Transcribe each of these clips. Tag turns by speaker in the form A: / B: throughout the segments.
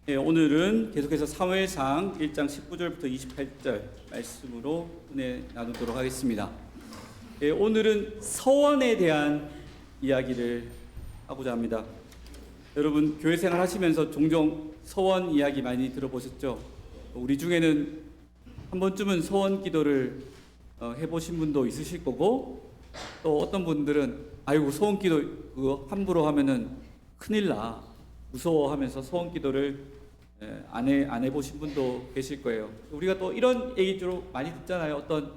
A: 오늘은 계속해서 사무엘상 1장 19절부터 28절 말씀으로 은혜 나누도록 하겠습니다. 오늘은 서원에 대한 이야기를 하고자 합니다. 여러분 교회 생활 하시면서 종종 서원 이야기 많이 들어보셨죠? 우리 중에는 한 번쯤은 서원 기도를 해보신 분도 있으실 거고, 또 어떤 분들은 아이고 서원 기도 그거 함부로 하면은 큰일 나 무서워하면서 서원 기도를 안 해보신 분도 계실 거예요. 우리가 또 이런 얘기 주로 많이 듣잖아요. 어떤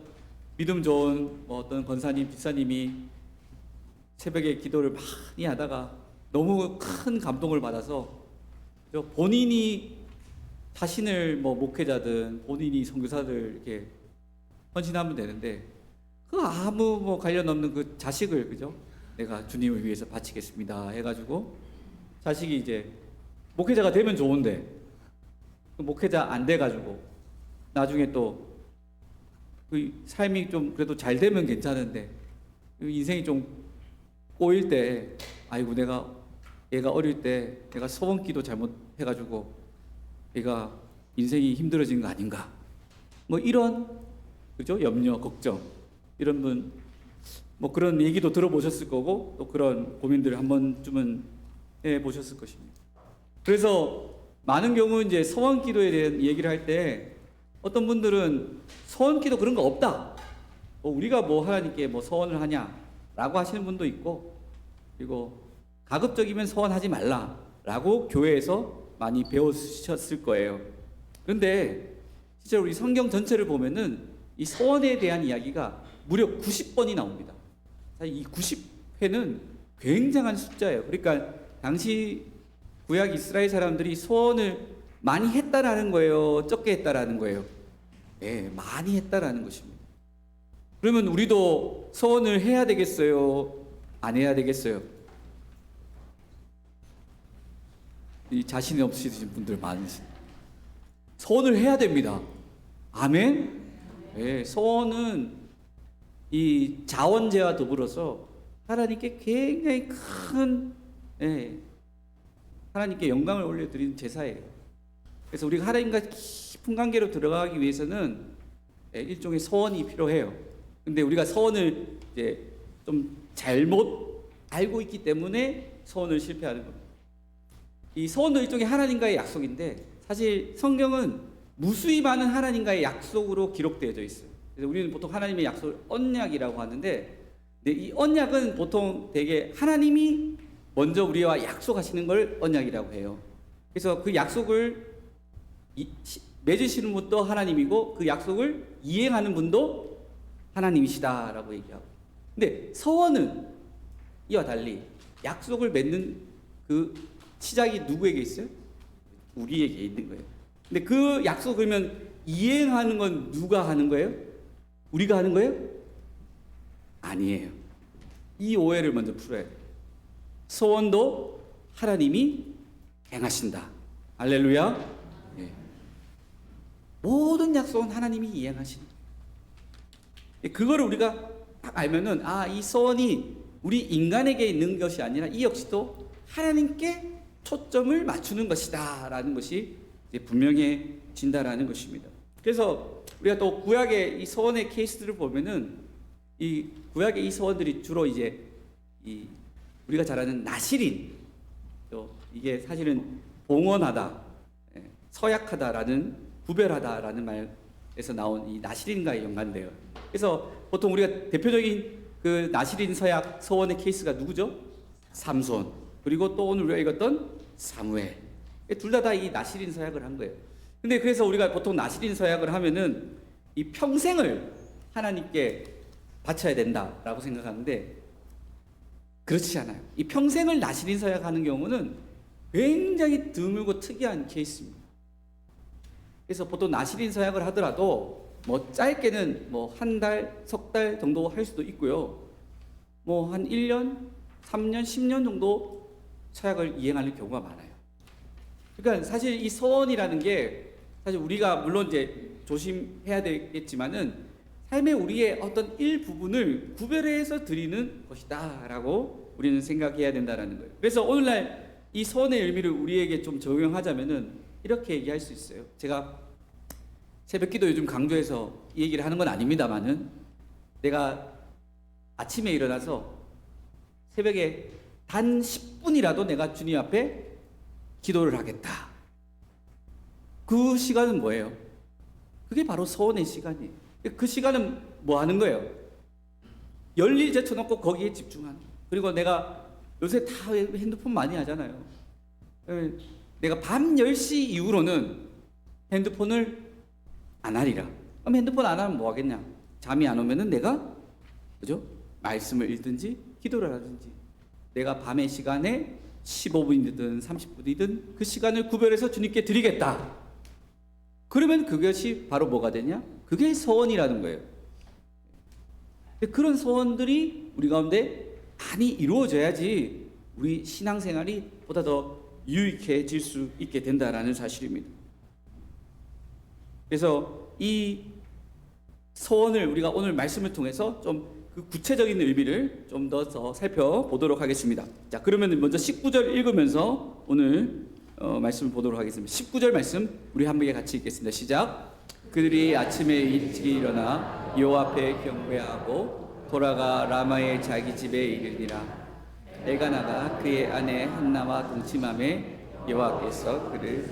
A: 믿음 좋은 어떤 권사님, 집사님이 새벽에 기도를 많이 하다가 너무 큰 감동을 받아서 본인이 자신을 목회자든 본인이 선교사들 이렇게 헌신하면 되는데 그 아무 관련 없는 그 자식을 그죠? 내가 주님을 위해서 바치겠습니다 해가지고 자식이 이제 목회자가 되면 좋은데 그 목회자 안 돼가지고 나중에 또 그 삶이 좀 그래도 잘 되면 괜찮은데 인생이 좀 꼬일 때 아이고 얘가 어릴 때 내가 서원기도 잘못해가지고 얘가 인생이 힘들어진 거 아닌가 이런 그죠? 염려, 걱정 이런 분 그런 얘기도 들어보셨을 거고 또 그런 고민들을 한 번쯤은 해보셨을 것입니다. 그래서 많은 경우 이제 서원 기도에 대한 얘기를 할 때 어떤 분들은 서원 기도 그런 거 없다. 우리가 하나님께 서원을 하냐라고 하시는 분도 있고, 그리고 가급적이면 서원하지 말라라고 교회에서 많이 배우셨을 거예요. 그런데 실제로 우리 성경 전체를 보면은 이 서원에 대한 이야기가 무려 90번이 나옵니다. 사실 이 90회는 굉장한 숫자예요. 그러니까 당시 구약 이스라엘 사람들이 소원을 많이 했다라는 거예요? 적게 했다라는 거예요? 네, 많이 했다라는 것입니다. 그러면 우리도 소원을 해야 되겠어요? 안 해야 되겠어요? 이 자신이 없으신 분들 많으십니다. 소원을 해야 됩니다. 아멘? 네, 소원은 이 자원제와 더불어서 하나님께 굉장히 큰 하나님께 영광을 올려드리는 제사예요. 그래서 우리가 하나님과 깊은 관계로 들어가기 위해서는 일종의 서원이 필요해요. 근데 우리가 서원을 이제 좀 잘못 알고 있기 때문에 서원을 실패하는 겁니다. 이 서원도 일종의 하나님과의 약속인데 사실 성경은 무수히 많은 하나님과의 약속으로 기록되어져 있어요. 그래서 우리는 보통 하나님의 약속을 언약이라고 하는데, 이 언약은 보통 되게 하나님이 먼저 우리와 약속하시는 걸 언약이라고 해요. 그래서 그 약속을 맺으시는 분도 하나님이고 그 약속을 이행하는 분도 하나님이시다라고 얘기하고, 근데 서원은 이와 달리 약속을 맺는 그 시작이 누구에게 있어요? 우리에게 있는 거예요. 근데 그 약속 그러면 이행하는 건 누가 하는 거예요? 우리가 하는 거예요? 아니에요. 이 오해를 먼저 풀어야 돼요. 소원도 하나님이 행하신다. 할렐루야. 네. 모든 약속은 하나님이 이행하신다. 그거를 우리가 딱 알면은 이 소원이 우리 인간에게 있는 것이 아니라 이 역시도 하나님께 초점을 맞추는 것이다 라는 것이 이제 분명해진다라는 것입니다. 그래서 우리가 또 구약의 이 서원의 케이스들을 보면은 이 구약의 이 서원들이 주로 이제 우리가 잘 아는 나실인, 또 이게 사실은 봉헌하다, 서약하다라는, 구별하다라는 말에서 나온 이 나실인과의 연관돼요. 그래서 보통 우리가 대표적인 그 나실인 서약 서원의 케이스가 누구죠? 삼손, 그리고 또 오늘 우리가 읽었던 사무엘. 둘 다 이 나실인 서약을 한 거예요. 근데 그래서 우리가 보통 나실인 서약을 하면은 이 평생을 하나님께 바쳐야 된다라고 생각하는데 그렇지 않아요. 이 평생을 나실인 서약하는 경우는 굉장히 드물고 특이한 케이스입니다. 그래서 보통 나실인 서약을 하더라도 짧게는 한 달, 석 달 정도 할 수도 있고요. 한 1년, 3년, 10년 정도 서약을 이행하는 경우가 많아요. 그러니까 사실 이 서원이라는 게 사실 우리가 물론 이제 조심해야 되겠지만은 삶의 우리의 어떤 일부분을 구별해서 드리는 것이다라고 우리는 생각해야 된다라는 거예요. 그래서 오늘날 이 서원의 의미를 우리에게 좀 적용하자면은 이렇게 얘기할 수 있어요. 제가 새벽기도 요즘 강조해서 이 얘기를 하는 건 아닙니다만은, 내가 아침에 일어나서 새벽에 단 10분이라도 내가 주님 앞에 기도를 하겠다. 그 시간은 뭐예요? 그게 바로 서원의 시간이에요. 그 시간은 뭐 하는 거예요? 열일 제쳐놓고 거기에 집중하는 거예요. 그리고 내가 요새 다 핸드폰 많이 하잖아요. 내가 밤 10시 이후로는 핸드폰을 안 하리라. 그럼 핸드폰 안 하면 뭐 하겠냐? 잠이 안 오면은 내가, 그죠? 말씀을 읽든지 기도를 하든지, 내가 밤의 시간에 15분이든 30분이든 그 시간을 구별해서 주님께 드리겠다. 그러면 그것이 바로 뭐가 되냐? 그게 서원이라는 거예요. 그런 서원들이 우리 가운데 많이 이루어져야지 우리 신앙생활이 보다 더 유익해질 수 있게 된다라는 사실입니다. 그래서 이 서원을 우리가 오늘 말씀을 통해서 좀 그 구체적인 의미를 좀 더 살펴보도록 하겠습니다. 자, 그러면 먼저 19절 읽으면서 오늘 말씀을 보도록 하겠습니다. 19절 말씀 우리 함께 같이 읽겠습니다. 시작. 그들이 아침에 일찍 일어나 여호와 앞에 경배하고 돌아가 라마의 자기 집에 이르니라. 애가 나가 그의 아내 한나와 동침함에 여호와께서 그를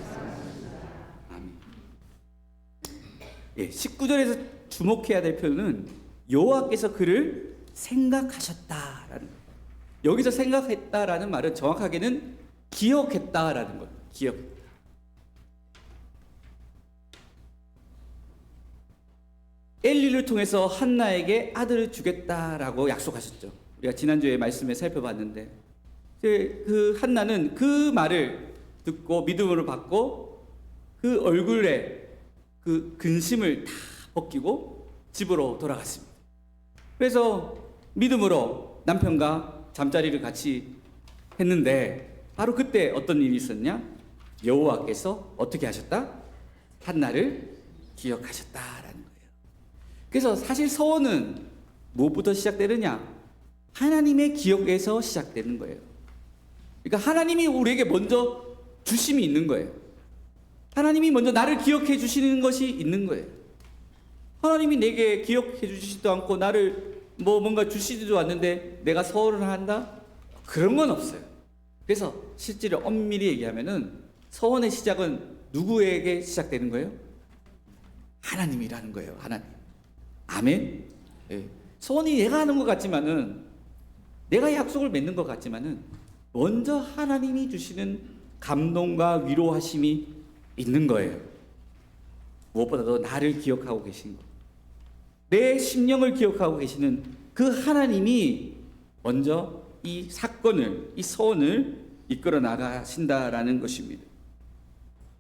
A: 아멘. 예, 19절에서 주목해야 될 표현은 여호와께서 그를 생각하셨다라는 거예요. 여기서 생각했다라는 말은 정확하게는 기억했다라는 거예요. 기억. 엘리를 통해서 한나에게 아들을 주겠다라고 약속하셨죠. 우리가 지난주에 말씀에 살펴봤는데, 그 한나는 그 말을 듣고 믿음으로 받고 그 얼굴에 그 근심을 다 벗기고 집으로 돌아갔습니다. 그래서 믿음으로 남편과 잠자리를 같이 했는데, 바로 그때 어떤 일이 있었냐? 여호와께서 어떻게 하셨다? 한나를 기억하셨다라는 거예요. 그래서 사실 서원은 무엇부터 시작되느냐? 하나님의 기억에서 시작되는 거예요. 그러니까 하나님이 우리에게 먼저 주심이 있는 거예요. 하나님이 먼저 나를 기억해 주시는 것이 있는 거예요. 하나님이 내게 기억해 주시지도 않고 나를 뭔가 주시지도 않는데 내가 서원을 한다? 그런 건 없어요. 그래서 실제로 엄밀히 얘기하면은 서원의 시작은 누구에게 시작되는 거예요? 하나님이라는 거예요. 하나님. 아멘. 네. 서원이 내가 하는 것 같지만은, 내가 약속을 맺는 것 같지만은 먼저 하나님이 주시는 감동과 위로하심이 있는 거예요. 무엇보다도 나를 기억하고 계신 것, 내 심령을 기억하고 계시는 그 하나님이 먼저 이 사건을, 이 서원을 이끌어 나가신다라는 것입니다.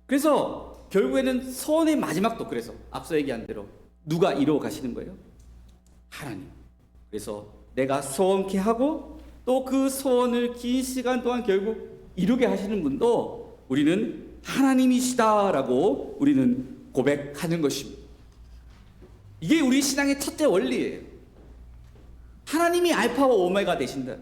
A: 그래서 결국에는 서원의 마지막도, 그래서 앞서 얘기한 대로 누가 이루어 가시는 거예요? 하나님. 그래서 내가 서원케 하고 또 그 서원을 긴 시간 동안 결국 이루게 하시는 분도 우리는 하나님이시다라고 우리는 고백하는 것입니다. 이게 우리 신앙의 첫째 원리예요. 하나님이 알파와 오메가 되신다.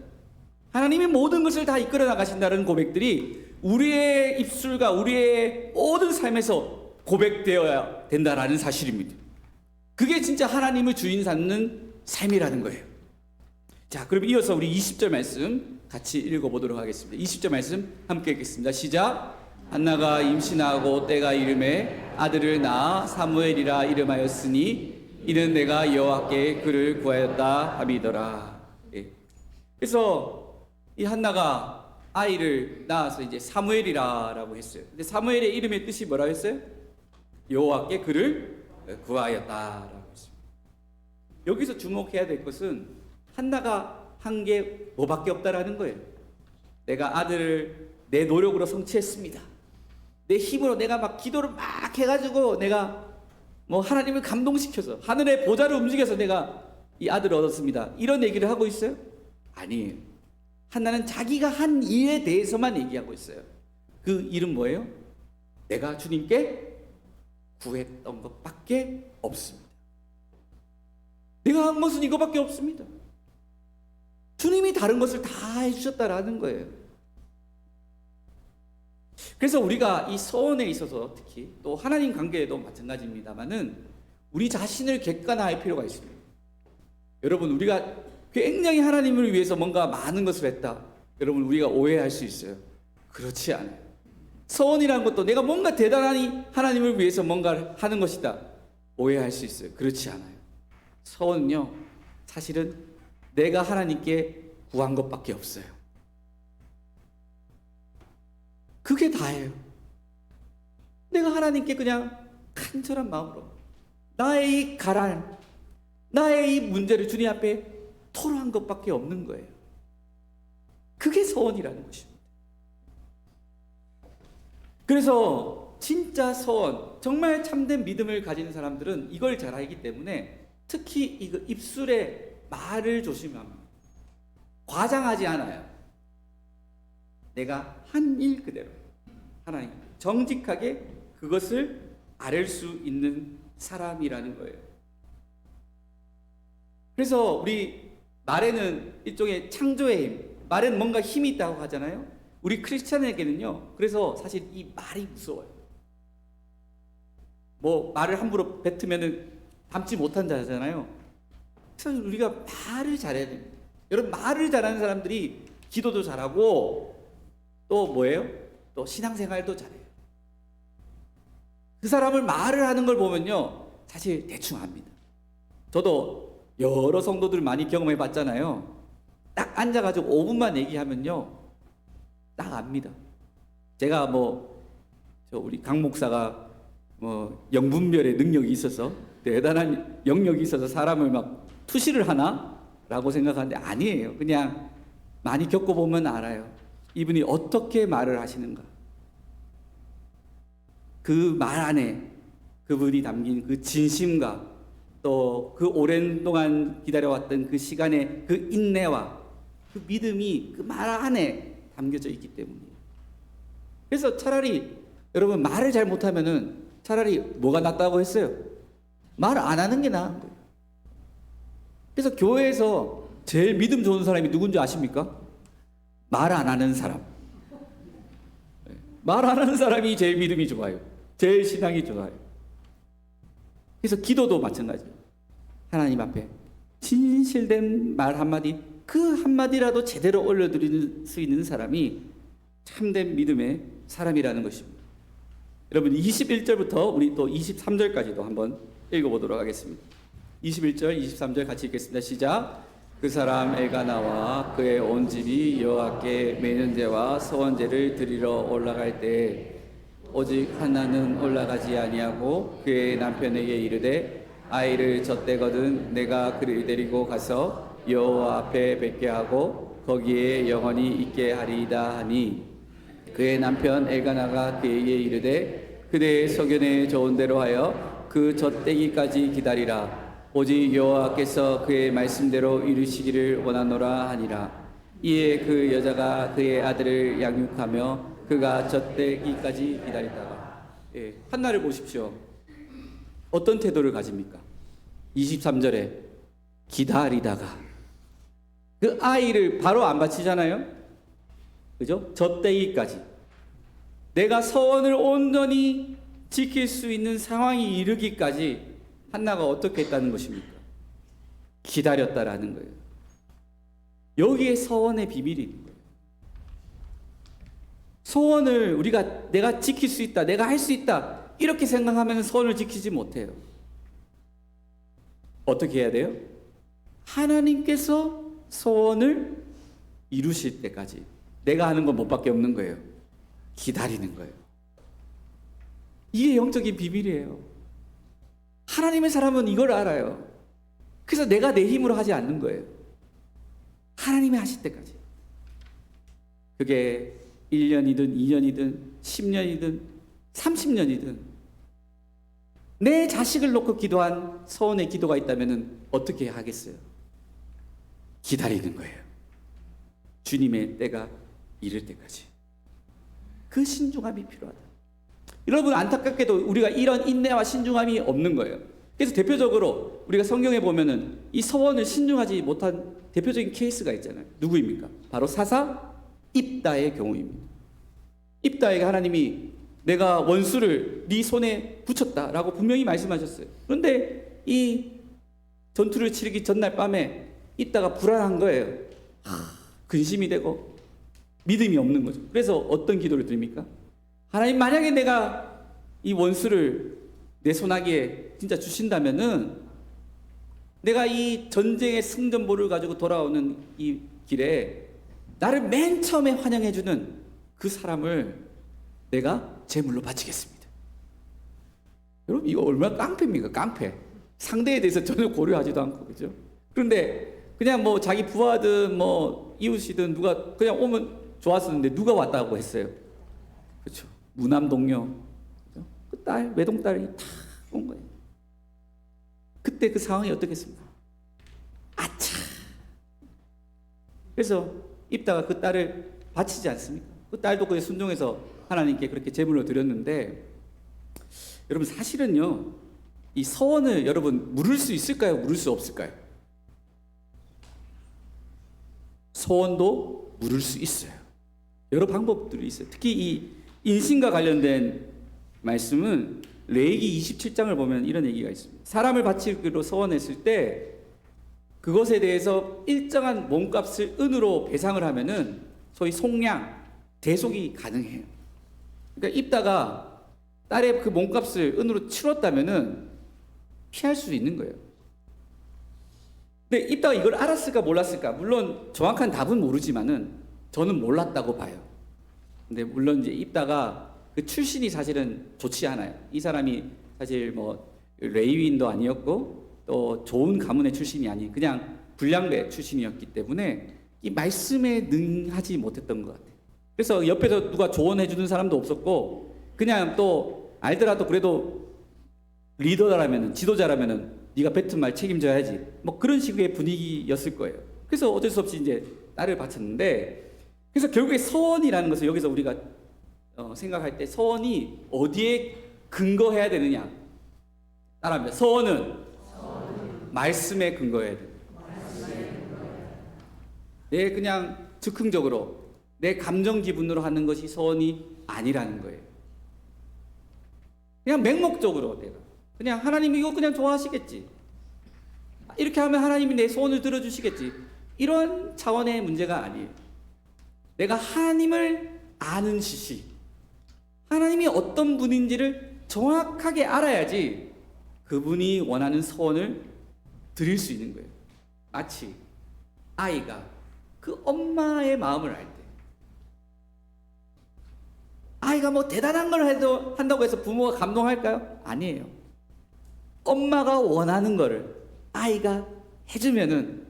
A: 하나님이 모든 것을 다 이끌어 나가신다는 고백들이 우리의 입술과 우리의 모든 삶에서 고백되어야 된다라는 사실입니다. 그게 진짜 하나님을 주인 삼는 삶이라는 거예요. 자, 그럼 이어서 우리 20절 말씀 같이 읽어보도록 하겠습니다. 20절 말씀 함께 읽겠습니다. 시작. 한나가 임신하고 때가 이름에 아들을 낳아 사무엘이라 이름하였으니 이는 내가 여호와께 그를 구하였다 함이더라. 예. 그래서 이 한나가 아이를 낳아서 이제 사무엘이라고 했어요. 근데 사무엘의 이름의 뜻이 뭐라고 했어요? 여호와께 그를 구하였다라고 했습니다. 여기서 주목해야 될 것은 한나가 한 게 뭐밖에 없다라는 거예요. 내가 아들을 내 노력으로 성취했습니다. 내 힘으로 내가 막 기도를 막 해가지고 내가 하나님을 감동시켜서 하늘의 보좌를 움직여서 내가 이 아들을 얻었습니다. 이런 얘기를 하고 있어요? 아니에요. 한나는 자기가 한 일에 대해서만 얘기하고 있어요. 그 일은 뭐예요? 내가 주님께 구했던 것밖에 없습니다. 내가 한 것은 이거밖에 없습니다. 주님이 다른 것을 다 해주셨다라는 거예요. 그래서 우리가 이 소원에 있어서 특히 또 하나님 관계에도 마찬가지입니다만은 우리 자신을 객관화할 필요가 있습니다. 여러분, 우리가 굉장히 하나님을 위해서 뭔가 많은 것을 했다. 여러분, 우리가 오해할 수 있어요. 그렇지 않아요. 소원이라는 것도 내가 뭔가 대단히 하나님을 위해서 뭔가를 하는 것이다. 오해할 수 있어요. 그렇지 않아요. 소원은요, 사실은 내가 하나님께 구한 것밖에 없어요. 그게 다예요. 내가 하나님께 그냥 간절한 마음으로 나의 이 가란, 나의 이 문제를 주님 앞에 토로한 것밖에 없는 거예요. 그게 소원이라는 것입니다. 그래서 진짜 소원, 정말 참된 믿음을 가진 사람들은 이걸 잘 알기 때문에 특히 이거 입술에 말을 조심합니다. 과장하지 않아요. 내가 한 일 그대로 하나님 정직하게 그것을 아뢰 수 있는 사람이라는 거예요. 그래서 우리 말에는 일종의 창조의 힘, 말에는 뭔가 힘이 있다고 하잖아요. 우리 크리스찬에게는요, 그래서 사실 이 말이 무서워요. 뭐 말을 함부로 뱉으면은 담지 못한 자잖아요. 그래서 우리가 말을 잘해야 됩니다. 여러분, 말을 잘하는 사람들이 기도도 잘하고 또 뭐예요? 또 신앙생활도 잘해요. 그 사람을 말을 하는 걸 보면요, 사실 대충 압니다. 저도 여러 성도들 많이 경험해 봤잖아요. 딱 앉아가지고 5분만 얘기하면요, 딱 압니다. 제가 우리 강 목사가 영분별의 능력이 있어서 대단한 영역이 있어서 사람을 막 투시를 하나? 라고 생각하는데 아니에요. 그냥 많이 겪어보면 알아요. 이분이 어떻게 말을 하시는가. 그 말 안에 그분이 담긴 그 진심과 또 그 오랜 동안 기다려왔던 그 시간의 그 인내와 그 믿음이 그 말 안에 담겨져 있기 때문이에요. 그래서 차라리 여러분, 말을 잘 못하면은 차라리 뭐가 낫다고 했어요? 말 안 하는 게 나은 거예요. 그래서 교회에서 제일 믿음 좋은 사람이 누군지 아십니까? 말 안 하는 사람. 말 안 하는 사람이 제일 믿음이 좋아요. 제일 신앙이 좋아요. 그래서 기도도 마찬가지예요. 하나님 앞에 진실된 말 한마디, 그 한마디라도 제대로 올려드릴 수 있는 사람이 참된 믿음의 사람이라는 것입니다. 여러분, 21절부터 우리 또 23절까지도 한번 읽어보도록 하겠습니다. 21절, 23절 같이 읽겠습니다. 시작. 그 사람 엘가나와 그의 온 집이 여호와께 매년제와 서원제를 드리러 올라갈 때 오직 한나는 올라가지 아니하고 그의 남편에게 이르되 아이를 젖대거든 내가 그를 데리고 가서 여호와 앞에 뵙게 하고 거기에 영원히 있게 하리이다 하니 그의 남편 엘가나가 그에게 이르되 그대의 소견에 좋은 대로 하여 그 젖대기까지 기다리라. 오직 여호와께서 그의 말씀대로 이루시기를 원하노라 하니라. 이에 그 여자가 그의 아들을 양육하며 그가 젖대기까지 기다리다가 한나를 보십시오. 어떤 태도를 가집니까? 23절에 기다리다가 그 아이를 바로 안 바치잖아요. 그죠? 젖대기까지 내가 서원을 온전히 지킬 수 있는 상황이 이르기까지 한나가 어떻게 했다는 것입니까? 기다렸다라는 거예요. 여기에 서원의 비밀이 있는 거예요. 소원을 내가 지킬 수 있다, 내가 할 수 있다 이렇게 생각하면 소원을 지키지 못해요. 어떻게 해야 돼요? 하나님께서 소원을 이루실 때까지 내가 하는 건 뭐밖에 없는 거예요. 기다리는 거예요. 이게 영적인 비밀이에요. 하나님의 사람은 이걸 알아요. 그래서 내가 내 힘으로 하지 않는 거예요. 하나님이 하실 때까지. 그게 1년이든 2년이든 10년이든 30년이든 내 자식을 놓고 기도한 소원의 기도가 있다면 어떻게 하겠어요? 기다리는 거예요. 주님의 때가 이를 때까지. 그 신중함이 필요하다. 여러분, 안타깝게도 우리가 이런 인내와 신중함이 없는 거예요. 그래서 대표적으로 우리가 성경에 보면은 이 서원을 신중하지 못한 대표적인 케이스가 있잖아요. 누구입니까? 바로 사사 입다의 경우입니다. 입다에게 하나님이 내가 원수를 네 손에 붙였다라고 분명히 말씀하셨어요. 그런데 이 전투를 치르기 전날 밤에 입다가 불안한 거예요. 근심이 되고 믿음이 없는 거죠. 그래서 어떤 기도를 드립니까? 하나님, 만약에 내가 이 원수를 내 손아귀에 진짜 주신다면은 내가 이 전쟁의 승전보를 가지고 돌아오는 이 길에 나를 맨 처음에 환영해주는 그 사람을 내가 제물로 바치겠습니다. 여러분, 이거 얼마나 깡패입니까? 깡패. 상대에 대해서 전혀 고려하지도 않고, 그죠? 그런데 그냥 뭐 자기 부하든 뭐 이웃이든 누가 그냥 오면 좋았었는데 누가 왔다고 했어요? 그렇죠. 무남 동료, 그죠? 그 딸, 외동딸이 다 온 거예요. 그때 그 상황이 어떻겠습니까? 아차! 그래서 입다가 그 딸을 바치지 않습니까? 그 딸도 그에 순종해서 하나님께 그렇게 제물로 드렸는데, 여러분 사실은요, 이 서원을 여러분 물을 수 있을까요? 물을 수 없을까요? 서원도 물을 수 있어요. 여러 방법들이 있어요. 특히 이 인신과 관련된 말씀은 레위기 27장을 보면 이런 얘기가 있습니다. 사람을 바치기로 서원했을 때 그것에 대해서 일정한 몸값을 은으로 배상을 하면은 소위 속량, 대속이 가능해요. 그러니까 입다가 딸의 그 몸값을 은으로 치렀다면은 피할 수 있는 거예요. 근데 입다가 이걸 알았을까 몰랐을까? 물론 정확한 답은 모르지만은 저는 몰랐다고 봐요. 근데 물론 이제 입다가 그 출신이 사실은 좋지 않아요. 이 사람이 사실 뭐 레위인도 아니었고 또 좋은 가문의 출신이 아닌 그냥 불량배 출신이었기 때문에 이 말씀에 능하지 못했던 것 같아요. 그래서 옆에서 누가 조언해 주는 사람도 없었고 그냥 또 알더라도 그래도 리더라면은 지도자라면은 네가 뱉은 말 책임져야지 뭐 그런 식의 분위기였을 거예요. 그래서 어쩔 수 없이 이제 딸을 바쳤는데, 그래서 결국에 서원이라는 것을 여기서 우리가 생각할 때 서원이 어디에 근거해야 되느냐 따라합니다. 서원은 말씀에 근거해야 돼요. 내 그냥 즉흥적으로 내 감정 기분으로 하는 것이 서원이 아니라는 거예요. 그냥 맹목적으로 내가 그냥 하나님이 이거 그냥 좋아하시겠지, 이렇게 하면 하나님이 내 소원을 들어주시겠지, 이런 차원의 문제가 아니에요. 내가 하나님을 아는 지식, 하나님이 어떤 분인지를 정확하게 알아야지 그분이 원하는 소원을 드릴 수 있는 거예요. 마치 아이가 그 엄마의 마음을 알 때, 아이가 뭐 대단한 걸 한다고 해서 부모가 감동할까요? 아니에요. 엄마가 원하는 거를 아이가 해주면은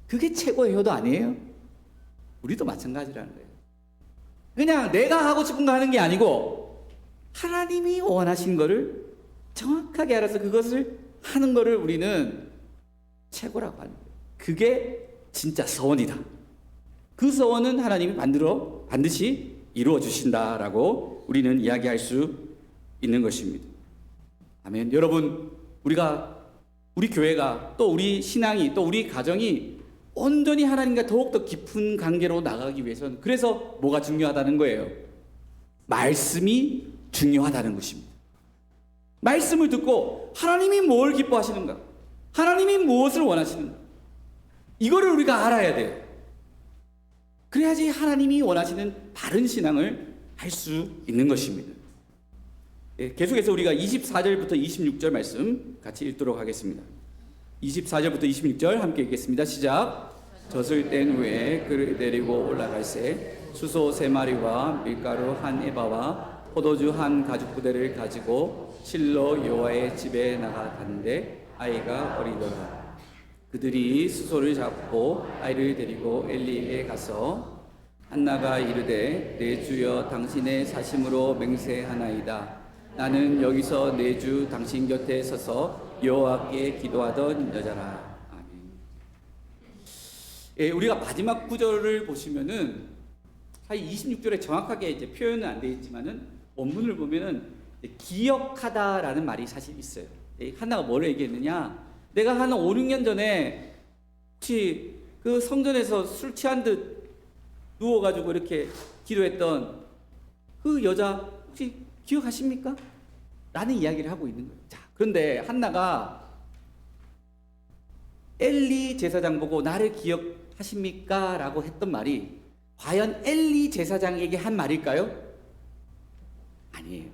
A: 그게 최고의 효도 아니에요? 우리도 마찬가지라는 거예요. 그냥 내가 하고 싶은 거 하는 게 아니고 하나님이 원하신 거를 정확하게 알아서 그것을 하는 거를 우리는 최고라고 하는 거예요. 그게 진짜 서원이다. 그 서원은 하나님이 반드시 이루어 주신다라고 우리는 이야기할 수 있는 것입니다. 아멘. 여러분, 우리 교회가 또 우리 신앙이 또 우리 가정이 온전히 하나님과 더욱더 깊은 관계로 나가기 위해서는 그래서 뭐가 중요하다는 거예요? 말씀이 중요하다는 것입니다. 말씀을 듣고 하나님이 뭘 기뻐하시는가? 하나님이 무엇을 원하시는가? 이거를 우리가 알아야 돼요. 그래야지 하나님이 원하시는 바른 신앙을 할 수 있는 것입니다. 계속해서 우리가 24절부터 26절 말씀 같이 읽도록 하겠습니다. 24절부터 26절 함께 읽겠습니다. 시작. 젖을 뗀 후에 그를 데리고 올라갈새 수소 3마리와 밀가루 1에바와 포도주 1가죽부대를 가지고 실로 여호와의 집에 나가는데 아이가 어리더라. 그들이 수소를 잡고 아이를 데리고 엘리에게 가서 한나가 이르되 내 주여 당신의 사심으로 맹세하나이다. 나는 여기서 내 주 당신 곁에 서서 여호와께 기도하던 여자라. 아멘. 우리가 마지막 구절을 보시면은 사실 26절에 정확하게 이제 표현은 안 되어 있지만은 원문을 보면은 기억하다라는 말이 사실 있어요. 한나가 뭘 얘기했느냐? 내가 한 5, 6년 전에 혹시 그 성전에서 술 취한 듯 누워가지고 이렇게 기도했던 그 여자 혹시 기억하십니까? 라는 이야기를 하고 있는 거예요. 자, 그런데 한나가 엘리 제사장 보고 나를 기억하십니까? 라고 했던 말이 과연 엘리 제사장에게 한 말일까요? 아니에요.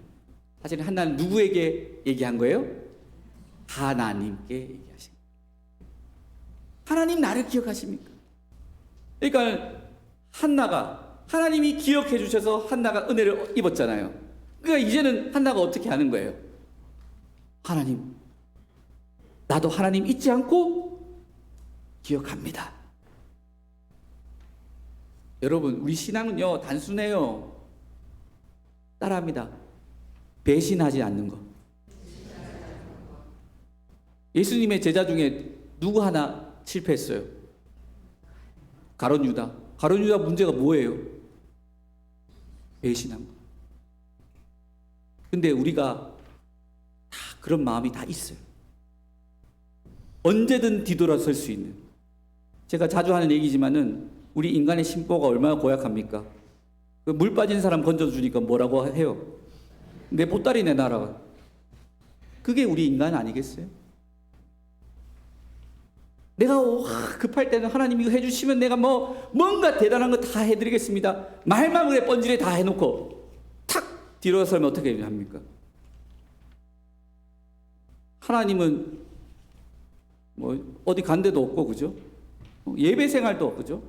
A: 사실 한나는 누구에게 얘기한 거예요? 하나님께 얘기하신 거예요. 하나님 나를 기억하십니까? 그러니까 한나가 하나님이 기억해 주셔서 한나가 은혜를 입었잖아요. 그러니까 이제는 한나가 어떻게 하는 거예요? 하나님, 나도 하나님 잊지 않고 기억합니다. 여러분, 우리 신앙은요 단순해요. 따라합니다. 배신하지 않는 것. 예수님의 제자 중에 누구 하나 실패했어요? 가룟 유다. 가룟 유다 문제가 뭐예요? 배신한 거. 근데 우리가 다 그런 마음이 다 있어요. 언제든 뒤돌아설 수 있는. 제가 자주 하는 얘기지만은 우리 인간의 심보가 얼마나 고약합니까? 그 물 빠진 사람 건져주니까 뭐라고 해요? 내 보따리 내놔라. 그게 우리 인간 아니겠어요? 내가 급할 때는 하나님 이거 해주시면 내가 뭔가 대단한 거 다 해드리겠습니다. 말만 그래 뻔질에 다 해놓고 탁 뒤로서면 어떻게 합니까? 하나님은 어디 간 데도 없고 그죠? 예배 생활도 없고 그죠?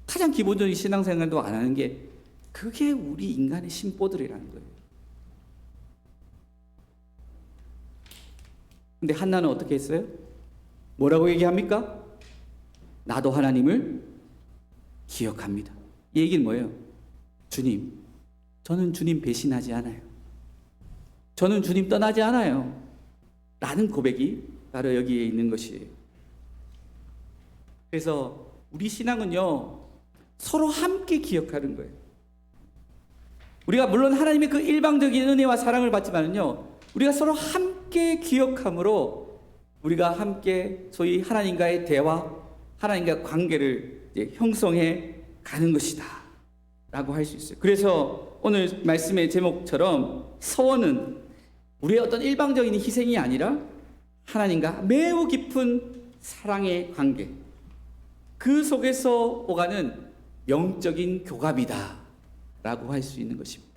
A: 가장 기본적인 신앙생활도 안 하는 게 그게 우리 인간의 심보들이라는 거예요. 근데 한나는 어떻게 했어요? 뭐라고 얘기합니까? 나도 하나님을 기억합니다. 이 얘기는 뭐예요? 주님, 저는 주님 배신하지 않아요. 저는 주님 떠나지 않아요. 라는 고백이 바로 여기에 있는 것이에요. 그래서 우리 신앙은요 서로 함께 기억하는 거예요. 우리가 물론 하나님의 그 일방적인 은혜와 사랑을 받지만은요 우리가 서로 함께 기억함으로 우리가 함께 소위 하나님과의 대화, 하나님과의 관계를 이제 형성해 가는 것이다 라고 할 수 있어요. 그래서 오늘 말씀의 제목처럼 서원은 우리의 어떤 일방적인 희생이 아니라 하나님과 매우 깊은 사랑의 관계, 그 속에서 오가는 영적인 교감이다 라고 할 수 있는 것입니다.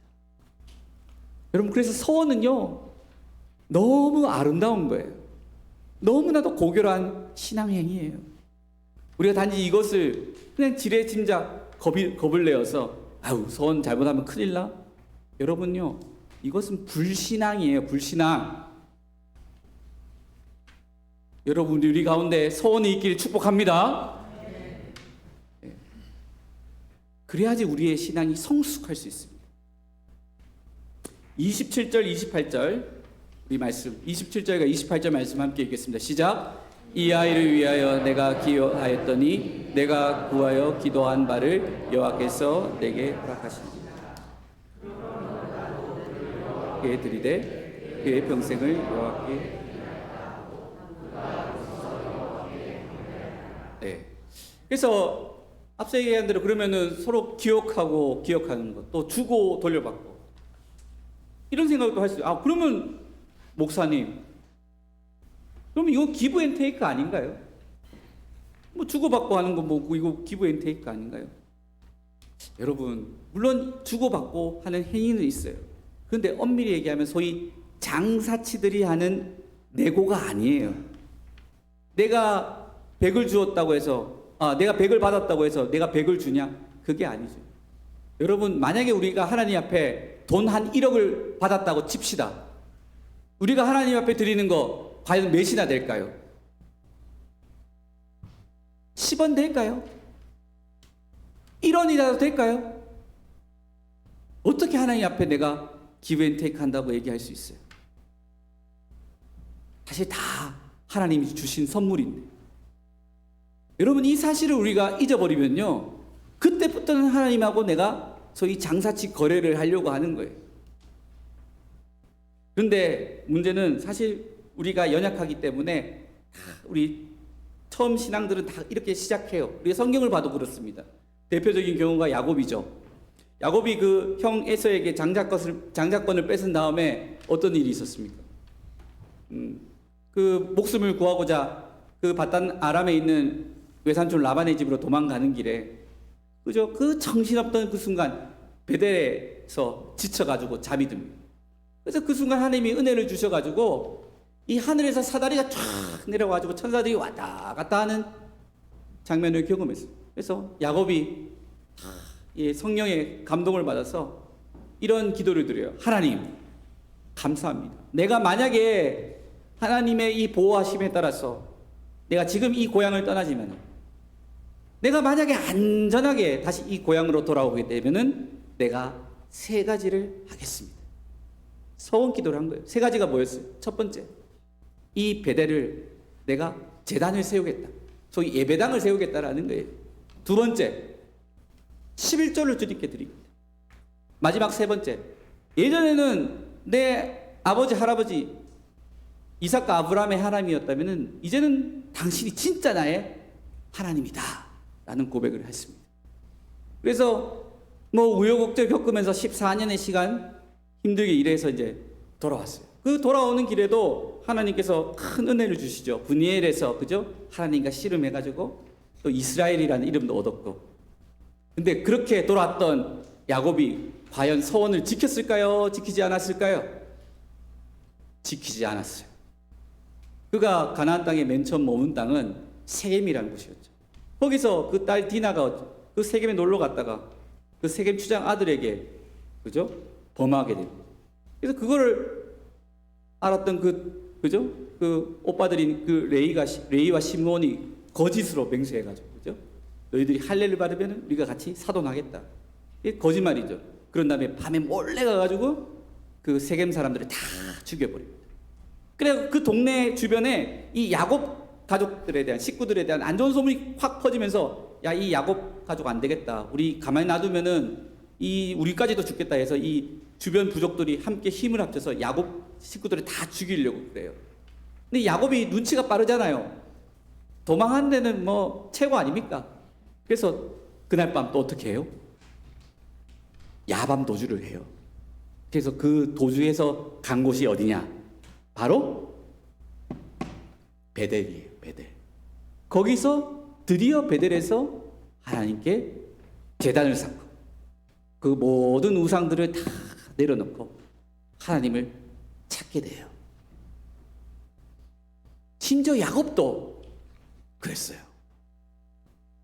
A: 여러분, 그래서 서원은요 너무 아름다운 거예요. 너무나도 고결한 신앙행위예요. 우리가 단지 이것을 그냥 지레짐작 겁을 내어서 서원 잘못하면 큰일 나? 여러분요, 이것은 불신앙이에요. 불신앙. 여러분들이 우리 가운데 서원이 있기를 축복합니다. 그래야지 우리의 신앙이 성숙할 수 있습니다. 27절, 28절 우리 말씀, 27절과 28절 말씀 함께 읽겠습니다. 시작. 이 아이를 위하여 내가 기여하였더니 내가 구하여 기도한 바를 여호와께서 내게 허락하시니라. 그에 드리되 그의 평생을 여호와께. 네. 그래서 앞서 얘기한 대로 그러면은 서로 기억하고 기억하는 것, 또 주고 돌려받고 이런 생각도 할 수 있어요. 그러면 목사님, 그럼 이거 기브 앤 테이크 아닌가요? 주고받고 하는 거 이거 기브 앤 테이크 아닌가요? 여러분, 물론 주고받고 하는 행위는 있어요. 그런데 엄밀히 얘기하면 소위 장사치들이 하는 내고가 아니에요. 내가 100을 주었다고 해서 내가 100을 받았다고 해서 내가 100을 주냐? 그게 아니죠. 여러분, 만약에 우리가 하나님 앞에 돈 한 1억을 받았다고 칩시다. 우리가 하나님 앞에 드리는 거 과연 몇이나 될까요? 10원 될까요? 1원이라도 될까요? 어떻게 하나님 앞에 내가 기브 앤 테이크 한다고 얘기할 수 있어요? 사실 다 하나님이 주신 선물인데, 여러분, 이 사실을 우리가 잊어버리면요 그때부터는 하나님하고 내가 소위 장사치 거래를 하려고 하는 거예요. 그런데 문제는 사실 우리가 연약하기 때문에 우리 처음 신앙들은 다 이렇게 시작해요. 우리 성경을 봐도 그렇습니다. 대표적인 경우가 야곱이죠. 야곱이 그 형 에서에게 장자권을 뺏은 다음에 어떤 일이 있었습니까? 그 목숨을 구하고자 그 바단 아람에 있는 외삼촌 라반의 집으로 도망가는 길에 그저 그 정신없던 그 순간 베델에서 지쳐가지고 잠이 듭니다. 그래서 그 순간 하나님이 은혜를 주셔가지고 이 하늘에서 사다리가 쫙 내려가지고 천사들이 왔다 갔다 하는 장면을 경험했어요. 그래서 야곱이 성령의 감동을 받아서 이런 기도를 드려요. 하나님, 감사합니다. 내가 만약에 하나님의 이 보호하심에 따라서 내가 지금 이 고향을 떠나지만 내가 만약에 안전하게 다시 이 고향으로 돌아오게 되면은 내가 세 가지를 하겠습니다. 서원 기도를 한 거예요. 세 가지가 뭐였어요? 첫 번째, 이 베델을 내가 제단을 세우겠다. 소위 예배당을 세우겠다라는 거예요. 두 번째, 11조를 주님께 드립니다. 마지막 세 번째, 예전에는 내 아버지 할아버지 이삭과 아브라함의 하나님이었다면 이제는 당신이 진짜 나의 하나님이다 라는 고백을 했습니다. 그래서 뭐 우여곡절 겪으면서 14년의 시간 힘들게 일해서 이제 돌아왔어요. 그 돌아오는 길에도 하나님께서 큰 은혜를 주시죠. 브니엘에서 그죠? 하나님과 씨름해가지고 또 이스라엘이라는 이름도 얻었고. 근데 그렇게 돌아왔던 야곱이 과연 서원을 지켰을까요? 지키지 않았을까요? 지키지 않았어요. 그가 가나안 땅에 맨 처음 머문 땅은 세겜이라는 곳이었죠. 거기서 그 딸 디나가 그 세겜에 놀러 갔다가 그 세겜 추장 아들에게 그죠? 범하게 됩니다. 그래서 그거를 알았던 그죠? 그 오빠들인 그 레이와 시므온이 거짓으로 맹세해가지고 그죠? 너희들이 할례를 받으면 우리가 같이 사돈하겠다. 이게 거짓말이죠. 그런 다음에 밤에 몰래 가가지고 그 세겜 사람들을 다 죽여버립니다. 그래서 그 동네 주변에 이 야곱 가족들에 대한 식구들에 대한 안 좋은 소문이 확 퍼지면서 야, 이 야곱 가족 안 되겠다. 우리 가만히 놔두면은 우리까지도 죽겠다 해서 이 주변 부족들이 함께 힘을 합쳐서 야곱 식구들을 다 죽이려고 그래요. 근데 야곱이 눈치가 빠르잖아요. 도망한 데는 뭐 최고 아닙니까? 그래서 그날 밤 또 어떻게 해요? 야밤 도주를 해요. 그래서 그 도주에서 간 곳이 어디냐? 바로 베델이에요. 베델. 거기서 드디어 베델에서 하나님께 제단을 쌓고 그 모든 우상들을 다 내려놓고 하나님을 찾게 돼요. 심지어 야곱도 그랬어요.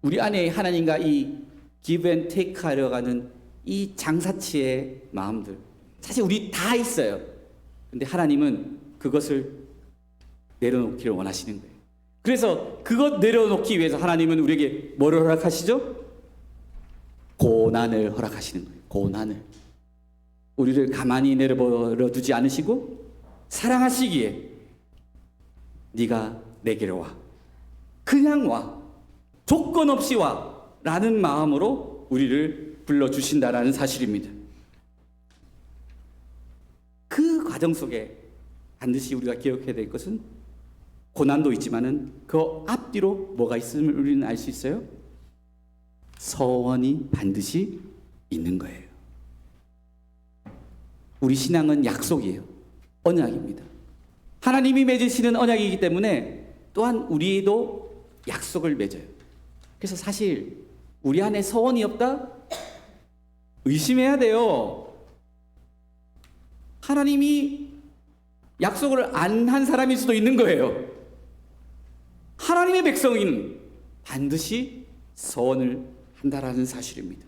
A: 우리 안에 하나님과 이 give and take 하려 하는 이 장사치의 마음들 사실 우리 다 있어요. 근데 하나님은 그것을 내려놓기를 원하시는 거예요. 그래서 그것 내려놓기 위해서 하나님은 우리에게 뭐를 허락하시죠? 고난을 허락하시는 거예요. 고난을. 우리를 가만히 내버려 두지 않으시고 사랑하시기에 네가 내게로 와. 그냥 와. 조건 없이 와. 라는 마음으로 우리를 불러주신다라는 사실입니다. 그 과정 속에 반드시 우리가 기억해야 될 것은 고난도 있지만은 그 앞뒤로 뭐가 있음을 우리는 알 수 있어요? 서원이 반드시 있는 거예요. 우리 신앙은 약속이에요. 언약입니다. 하나님이 맺으시는 언약이기 때문에 또한 우리도 약속을 맺어요. 그래서 사실 우리 안에 서원이 없다? 의심해야 돼요. 하나님이 약속을 안 한 사람일 수도 있는 거예요. 하나님의 백성인 반드시 서원을 한다라는 사실입니다.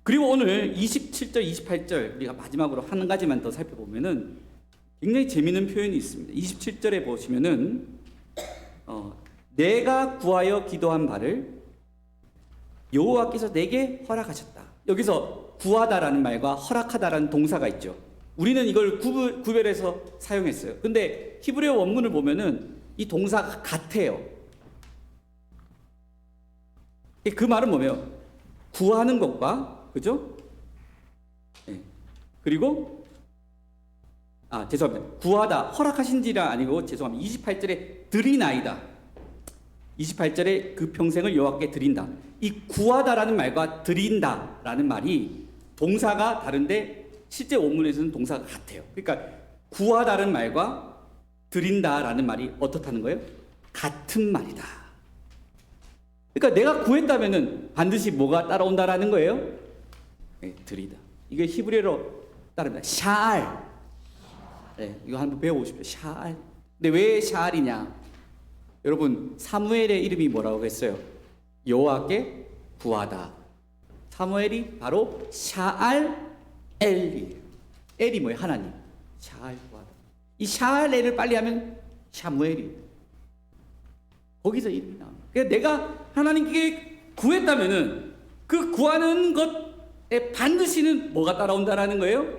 A: 그리고 오늘 27절, 28절 우리가 마지막으로 한 가지만 더 살펴보면은 굉장히 재미있는 표현이 있습니다. 27절에 보시면은 내가 구하여 기도한 바를 여호와께서 내게 허락하셨다. 여기서 구하다라는 말과 허락하다라는 동사가 있죠. 우리는 이걸 구별해서 사용했어요. 근데 히브리어 원문을 보면은 이 동사가 같아요. 그 말은 뭐예요? 구하는 것과, 그죠? 네. 그리고, 죄송합니다. 구하다, 허락하신지라 아니고, 죄송합니다. 28절에 드리나이다. 28절에 그 평생을 여호와께 드린다. 이 구하다라는 말과 드린다라는 말이 동사가 다른데 실제 원문에서는 동사가 같아요. 그러니까 구하다는 말과 드린다라는 말이 어떻다는 거예요? 같은 말이다. 그러니까 내가 구했다면은 반드시 뭐가 따라온다라는 거예요? 네, 드리다. 이게 히브리어로 따릅니다. 샤알. 네, 이거 한번 배워보십시오. 샤알. 근데 왜 샤알이냐? 여러분 사무엘의 이름이 뭐라고 했어요? 여호와께 구하다. 사무엘이 바로 샤알 엘이에요. 엘이 뭐예요? 하나님. 샤알 구하다. 이 샤알 엘을 빨리 하면 샤무엘이. 거기서 이름이 나옵니다. 그러니까 내가 하나님께 구했다면은 그 구하는 것에 반드시는 뭐가 따라온다라는 거예요?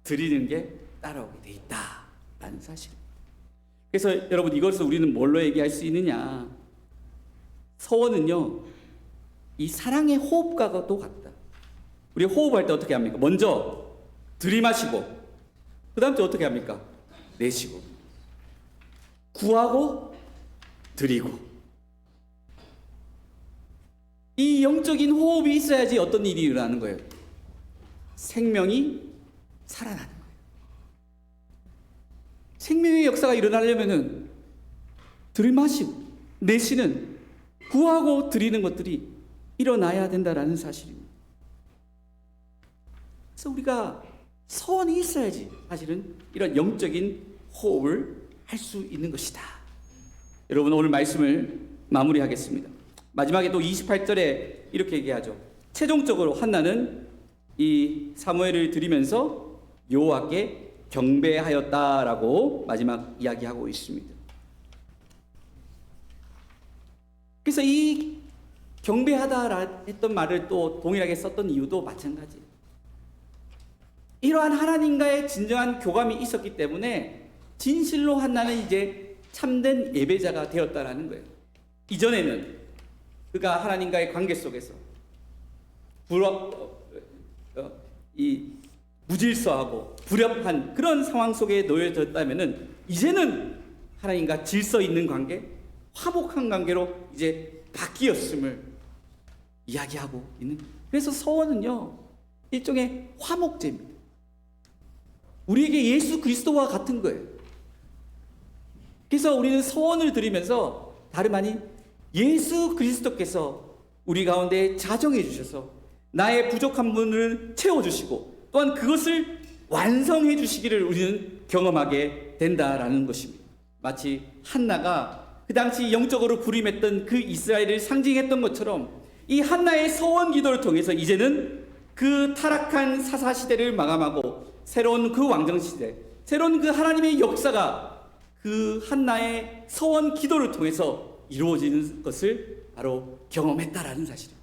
A: 드리는 게 따라오게 돼 있다라는 사실. 그래서 여러분 이것을 우리는 뭘로 얘기할 수 있느냐? 서원은요, 이 사랑의 호흡과도 같다. 우리 호흡할 때 어떻게 합니까? 먼저 들이마시고, 그 다음 때 어떻게 합니까? 내쉬고, 구하고, 드리고. 이 영적인 호흡이 있어야지 어떤 일이 일어나는 거예요? 생명이 살아나는 거예요. 생명의 역사가 일어나려면은 들이마시고 내쉬는 구하고 드리는 것들이 일어나야 된다라는 사실입니다. 그래서 우리가 서원이 있어야지 사실은 이런 영적인 호흡을 할 수 있는 것이다. 여러분 오늘 말씀을 마무리하겠습니다. 마지막에 또 28절에 이렇게 얘기하죠. 최종적으로 한나는 이 사무엘을 드리면서 여호와께 경배하였다라고 마지막 이야기하고 있습니다. 그래서 이 경배하다 했던 말을 또 동일하게 썼던 이유도 마찬가지예요. 이러한 하나님과의 진정한 교감이 있었기 때문에 진실로 한나는 이제 참된 예배자가 되었다라는 거예요. 이전에는 그가 하나님과의 관계 속에서 무질서하고 불협한 그런 상황 속에 놓여졌다면은 이제는 하나님과 질서 있는 관계, 화목한 관계로 이제 바뀌었음을 이야기하고 있는 거예요. 그래서 서원은요, 일종의 화목제입니다. 우리에게 예수 그리스도와 같은 거예요. 그래서 우리는 서원을 드리면서 다름 아닌 예수 그리스도께서 우리 가운데 자정해 주셔서 나의 부족한 부분을 채워주시고 또한 그것을 완성해 주시기를 우리는 경험하게 된다라는 것입니다. 마치 한나가 그 당시 영적으로 불임했던 그 이스라엘을 상징했던 것처럼 이 한나의 서원 기도를 통해서 이제는 그 타락한 사사시대를 마감하고 새로운 그 왕정시대, 새로운 그 하나님의 역사가 그 한나의 서원 기도를 통해서 이루어지는 것을 바로 경험했다라는 사실입니다.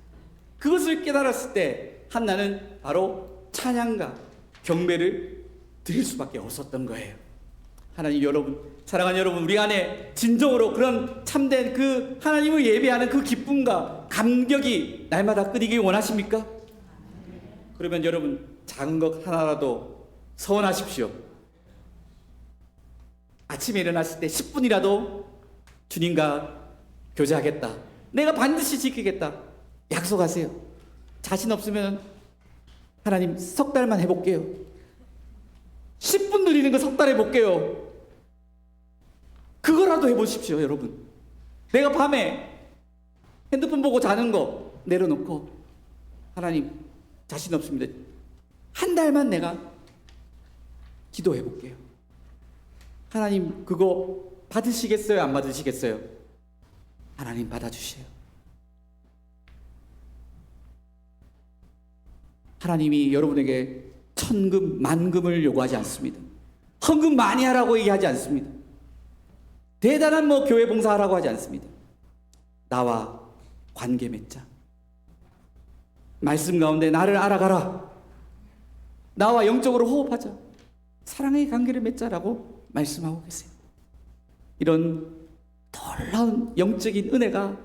A: 그것을 깨달았을 때 한나는 바로 찬양과 경배를 드릴 수밖에 없었던 거예요. 하나님 여러분, 사랑하는 여러분, 우리 안에 진정으로 그런 참된 그 하나님을 예배하는 그 기쁨과 감격이 날마다 끊이길 원하십니까? 그러면 여러분 작은 것 하나라도 서원하십시오. 아침에 일어났을 때 10분이라도 주님과 교제하겠다. 내가 반드시 지키겠다. 약속하세요. 자신 없으면 하나님 석 달만 해볼게요. 10분 늘리는 거 석 달 해볼게요. 그거라도 해보십시오, 여러분. 내가 밤에 핸드폰 보고 자는 거 내려놓고 하나님 자신 없습니다. 한 달만 내가 기도해볼게요. 하나님 그거 받으시겠어요? 안 받으시겠어요? 하나님 받아주세요. 하나님이 여러분에게 천금, 만금을 요구하지 않습니다. 헌금 많이 하라고 얘기하지 않습니다. 대단한 교회 봉사하라고 하지 않습니다. 나와 관계 맺자. 말씀 가운데 나를 알아가라. 나와 영적으로 호흡하자. 사랑의 관계를 맺자라고 말씀하고 계세요. 이런 놀라운 영적인 은혜가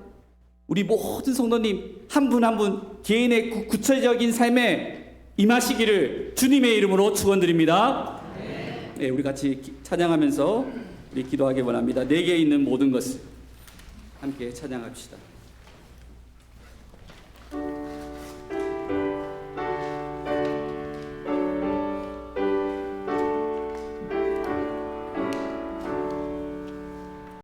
A: 우리 모든 성도님 한 분 한 분 개인의 구체적인 삶에 임하시기를 주님의 이름으로 축원드립니다. 네, 우리 같이 찬양하면서 우리 기도하기 원합니다. 내게 있는 모든 것을 함께 찬양합시다.